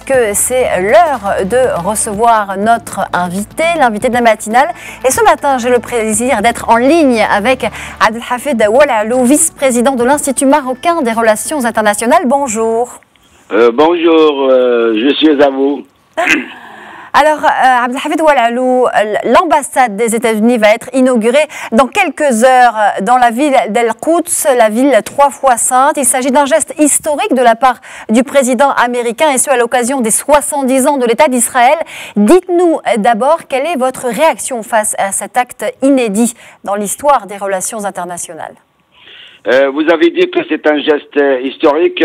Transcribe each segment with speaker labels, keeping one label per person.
Speaker 1: que c'est l'heure de recevoir notre invité, l'invité de la matinale. Et ce matin, j'ai le plaisir d'être en ligne avec Abdelhafid Oualalou, vice-président de l'Institut marocain des relations internationales. Bonjour.
Speaker 2: Bonjour, je suis à vous.
Speaker 1: Alors, Abdelhafid Oualalou, l'ambassade des États-Unis va être inaugurée dans quelques heures dans la ville d'El-Quds, la ville 3 fois sainte. Il s'agit d'un geste historique de la part du président américain et ce à l'occasion des 70 ans de l'État d'Israël. Dites-nous d'abord quelle est votre réaction face à cet acte inédit dans l'histoire des relations internationales.
Speaker 2: Vous avez dit que c'est un geste historique.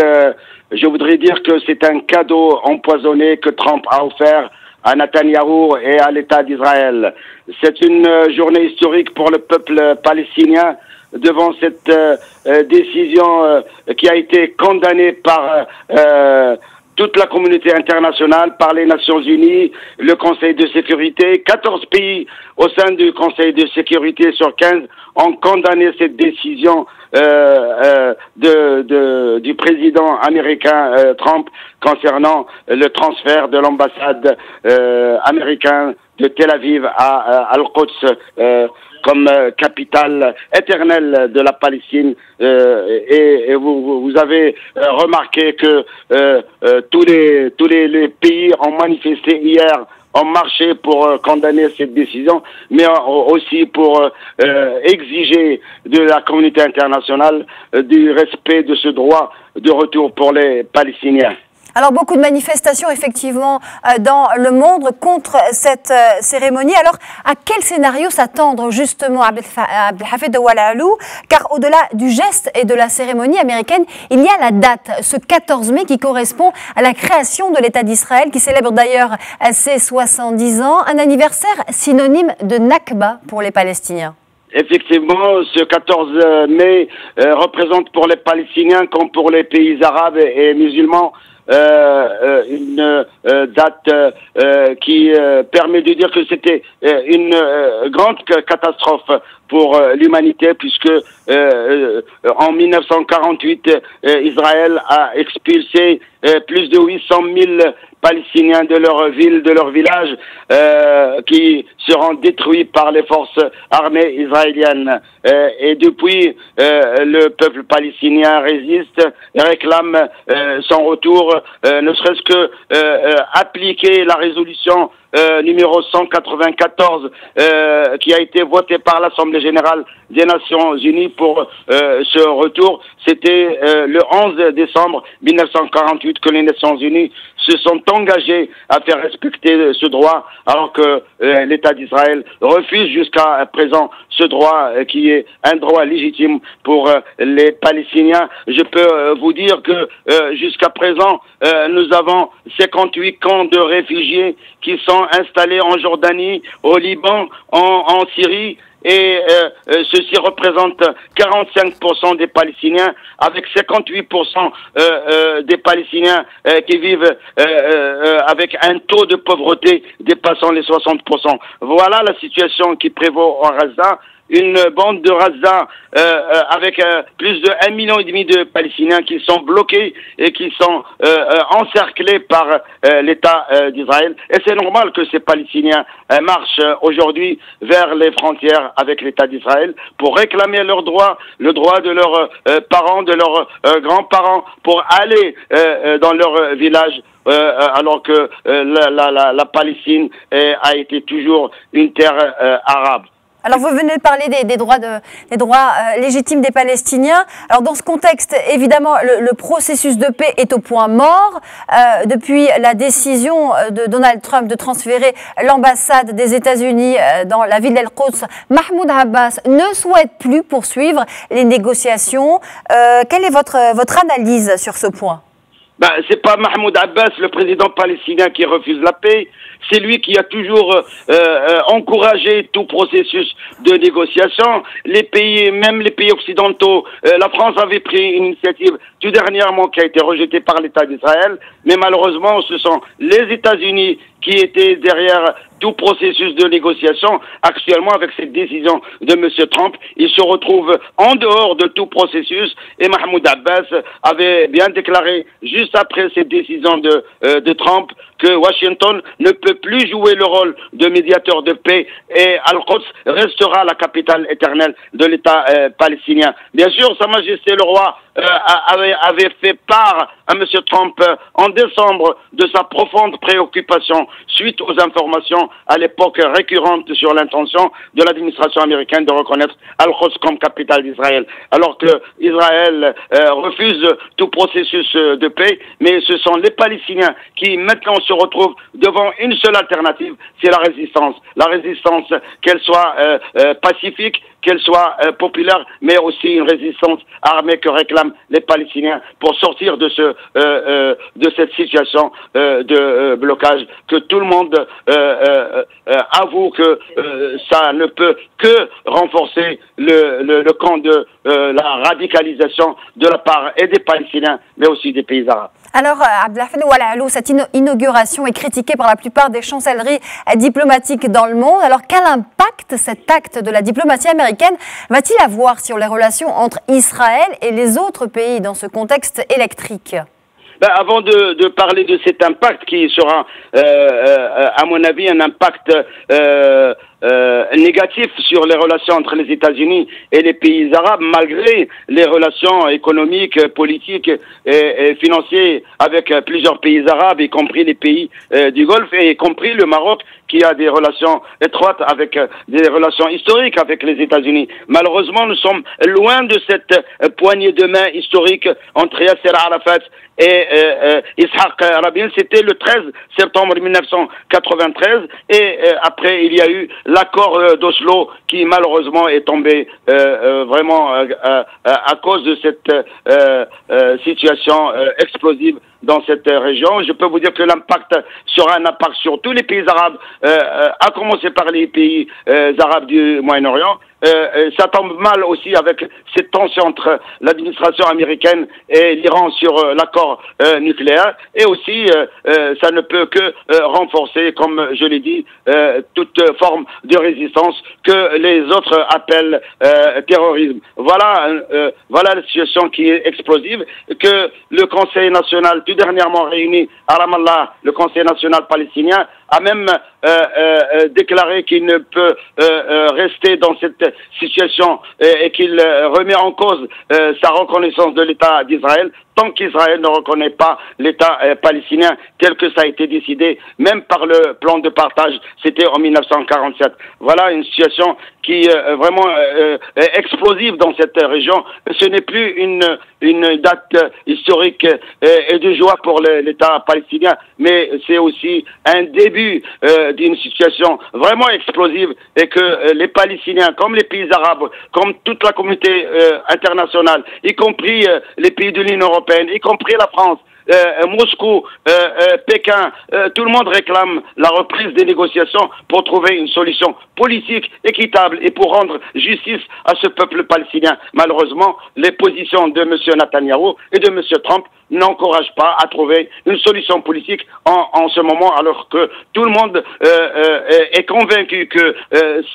Speaker 2: Je voudrais dire que c'est un cadeau empoisonné que Trump a offert à Netanyahou et à l'État d'Israël. C'est une journée historique pour le peuple palestinien devant cette décision qui a été condamnée par toute la communauté internationale, par les Nations Unies, le Conseil de sécurité. 14 pays au sein du Conseil de sécurité sur 15 ont condamné cette décision du président américain Trump concernant le transfert de l'ambassade américaine de Tel Aviv à Al-Quds comme capitale éternelle de la Palestine. Et vous avez remarqué que tous les pays ont manifesté hier, ont marché pour condamner cette décision, mais aussi pour exiger de la communauté internationale du respect de ce droit de retour pour les Palestiniens.
Speaker 1: Alors, beaucoup de manifestations, effectivement, dans le monde contre cette cérémonie. Alors, à quel scénario s'attendre, justement, Abdelhafid Oualalou? Car au-delà du geste et de la cérémonie américaine, il y a la date, ce 14 mai, qui correspond à la création de l'État d'Israël, qui célèbre d'ailleurs ses 70 ans, un anniversaire synonyme de Nakba pour les Palestiniens.
Speaker 2: Effectivement, ce 14 mai représente pour les Palestiniens, comme pour les pays arabes et musulmans, une date qui permet de dire que c'était une grande catastrophe pour l'humanité, puisque en 1948, Israël a expulsé plus de 800 000 Palestiniens de leur ville, de leur village, qui seront détruits par les forces armées israéliennes. Et depuis, le peuple palestinien résiste et réclame son retour, ne serait-ce que appliquer la résolution numéro 194 qui a été votée par l'Assemblée générale des Nations Unies pour ce retour. C'était le 11 décembre 1948 que les Nations Unies se sont engagées à faire respecter ce droit, alors que l'État d'Israël refuse jusqu'à présent ce droit qui est un droit légitime pour les Palestiniens. Je peux vous dire que jusqu'à présent, nous avons 58 camps de réfugiés qui sont installés en Jordanie, au Liban, en Syrie, et ceci représente 45% des Palestiniens, avec 58% des Palestiniens qui vivent avec un taux de pauvreté dépassant les 60%. Voilà la situation qui prévaut en Gaza. Une bande de Gaza avec plus de 1,5 million de Palestiniens qui sont bloqués et qui sont encerclés par l'État d'Israël. Et c'est normal que ces Palestiniens marchent aujourd'hui vers les frontières avec l'État d'Israël pour réclamer leurs droits, le droit de leurs parents, de leurs grands-parents, pour aller dans leur village. Alors que la Palestine a été toujours une terre arabe.
Speaker 1: Alors, vous venez de parler des droits légitimes des Palestiniens. Alors, dans ce contexte, évidemment, le processus de paix est au point mort. Depuis la décision de Donald Trump de transférer l'ambassade des États-Unis dans la ville d'El-Quds, Mahmoud Abbas ne souhaite plus poursuivre les négociations. Quelle est votre analyse sur ce point?
Speaker 2: C'est pas Mahmoud Abbas, le président palestinien, qui refuse la paix. C'est lui qui a toujours encouragé tout processus de négociation. Les pays, même les pays occidentaux, la France avait pris une initiative tout dernièrement qui a été rejetée par l'État d'Israël. Mais malheureusement, ce sont les États-Unis qui était derrière tout processus de négociation. Actuellement, avec cette décision de M. Trump, il se retrouve en dehors de tout processus, et Mahmoud Abbas avait bien déclaré, juste après cette décision de Trump, que Washington ne peut plus jouer le rôle de médiateur de paix et Al-Quds restera la capitale éternelle de l'État palestinien. Bien sûr, Sa Majesté le Roi avait fait part à M. Trump en décembre de sa profonde préoccupation suite aux informations à l'époque récurrentes sur l'intention de l'administration américaine de reconnaître Al-Quds comme capitale d'Israël. Alors que Israël refuse tout processus de paix, mais ce sont les Palestiniens qui maintenant se retrouvent devant une seule alternative, c'est la résistance. La résistance, qu'elle soit pacifique, qu'elle soit populaire, mais aussi une résistance armée que réclament les Palestiniens pour sortir de cette situation de blocage, que tout le monde avoue que ça ne peut que renforcer le camp de la radicalisation de la part et des Palestiniens, mais aussi des pays arabes.
Speaker 1: Alors, Abdelhafid Oualaalou, cette inauguration est critiquée par la plupart des chancelleries diplomatiques dans le monde. Alors, quel impact cet acte de la diplomatie américaine va-t-il avoir sur les relations entre Israël et les autres pays dans ce contexte électrique ?
Speaker 2: Avant de parler de cet impact qui sera, à mon avis, un impact négatif sur les relations entre les États-Unis et les pays arabes, malgré les relations économiques, politiques et financières avec plusieurs pays arabes, y compris les pays du Golfe, et y compris le Maroc, qui a des relations étroites avec des relations historiques avec les États-Unis. Malheureusement, nous sommes loin de cette poignée de main historique entre Yasser Arafat et Yitzhak Rabin. C'était le 13 septembre 1993, et après il y a eu l'accord d'Oslo qui malheureusement est tombé vraiment à cause de cette situation explosive dans cette région. Je peux vous dire que l'impact sera un impact sur tous les pays arabes, à commencer par les pays arabes du Moyen-Orient. Ça tombe mal aussi avec cette tension entre l'administration américaine et l'Iran sur l'accord nucléaire, et aussi ça ne peut que renforcer, comme je l'ai dit, toute forme de résistance que les autres appellent terrorisme. Voilà la situation qui est explosive, que le Conseil national, tout dernièrement réuni à Ramallah, le Conseil national palestinien, a même déclaré qu'il ne peut rester dans cette situation et qu'il remet en cause sa reconnaissance de l'État d'Israël tant qu'Israël ne reconnaît pas l'État palestinien tel que ça a été décidé, même par le plan de partage, c'était en 1947. Voilà une situation qui est vraiment explosive dans cette région. Ce n'est plus une date historique et de joie pour l'État palestinien, mais c'est aussi un début d'une situation vraiment explosive, et que les Palestiniens, comme les pays arabes, comme toute la communauté internationale, y compris les pays de l'Union européenne, y compris la France, Moscou, Pékin, tout le monde réclame la reprise des négociations pour trouver une solution politique équitable et pour rendre justice à ce peuple palestinien. Malheureusement, les positions de M. Netanyahou et de M. Trump n'encouragent pas à trouver une solution politique en ce moment, alors que tout le monde est convaincu que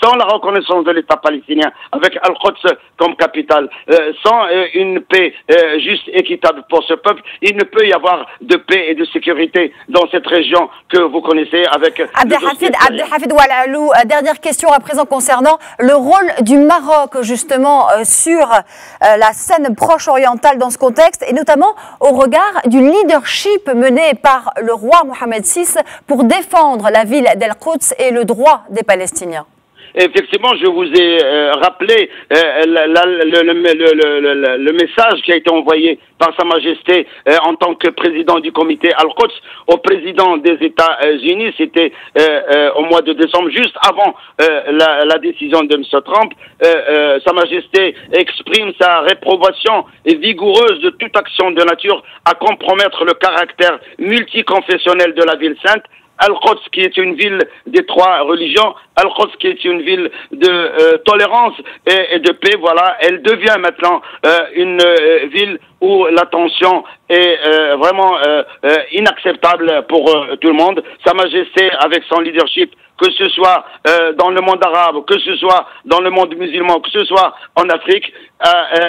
Speaker 2: sans la reconnaissance de l'État palestinien, avec Al-Quds comme capitale, sans une paix juste et équitable pour ce peuple, il ne peut y avoir de paix et de sécurité dans cette région que vous connaissez avec...
Speaker 1: Abdelhafid Oualaalou, dernière question à présent concernant le rôle du Maroc justement sur la scène proche orientale dans ce contexte, et notamment au regard du leadership mené par le roi Mohamed VI pour défendre la ville d'Al-Quds et le droit des Palestiniens.
Speaker 2: Effectivement, je vous ai rappelé le message qui a été envoyé par Sa Majesté en tant que président du comité Al-Quds au président des États-Unis. C'était au mois de décembre, juste avant la décision de M. Trump. Sa Majesté exprime sa réprobation vigoureuse de toute action de nature à compromettre le caractère multiconfessionnel de la ville sainte. Al-Quds, qui est une ville des trois religions, Al-Quds, qui est une ville de tolérance et de paix, voilà, elle devient maintenant une ville où la tension est vraiment inacceptable pour tout le monde. Sa Majesté, avec son leadership, que ce soit dans le monde arabe, que ce soit dans le monde musulman, que ce soit en Afrique,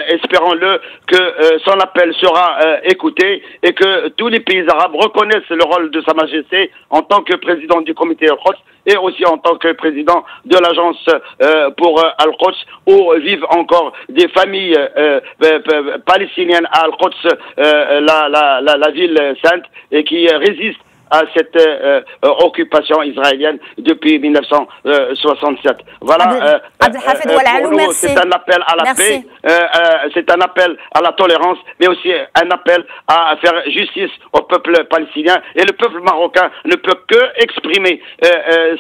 Speaker 2: espérons-le que son appel sera écouté et que tous les pays arabes reconnaissent le rôle de Sa Majesté en tant que président du comité Al-Quds et aussi en tant que président de l'agence pour Al-Quds, où vivent encore des familles palestiniennes à Al-Quds, la ville sainte, et qui résistent à cette occupation israélienne depuis 1967. Voilà, pour nous, c'est un appel à la paix, c'est un appel à la tolérance, mais aussi un appel à faire justice au peuple palestinien. Et le peuple marocain ne peut que exprimer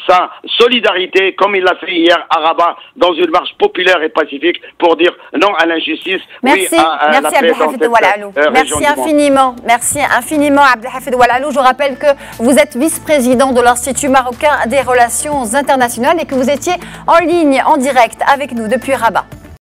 Speaker 2: sa solidarité, comme il l'a fait hier à Rabat, dans une marche populaire et pacifique, pour dire non à l'injustice, oui à la paix dans cette région
Speaker 1: Merci infiniment. Merci infiniment, Abdelhafid Oualalou. Je rappelle que vous êtes vice-président de l'Institut marocain des relations internationales et que vous étiez en ligne, en direct avec nous depuis Rabat.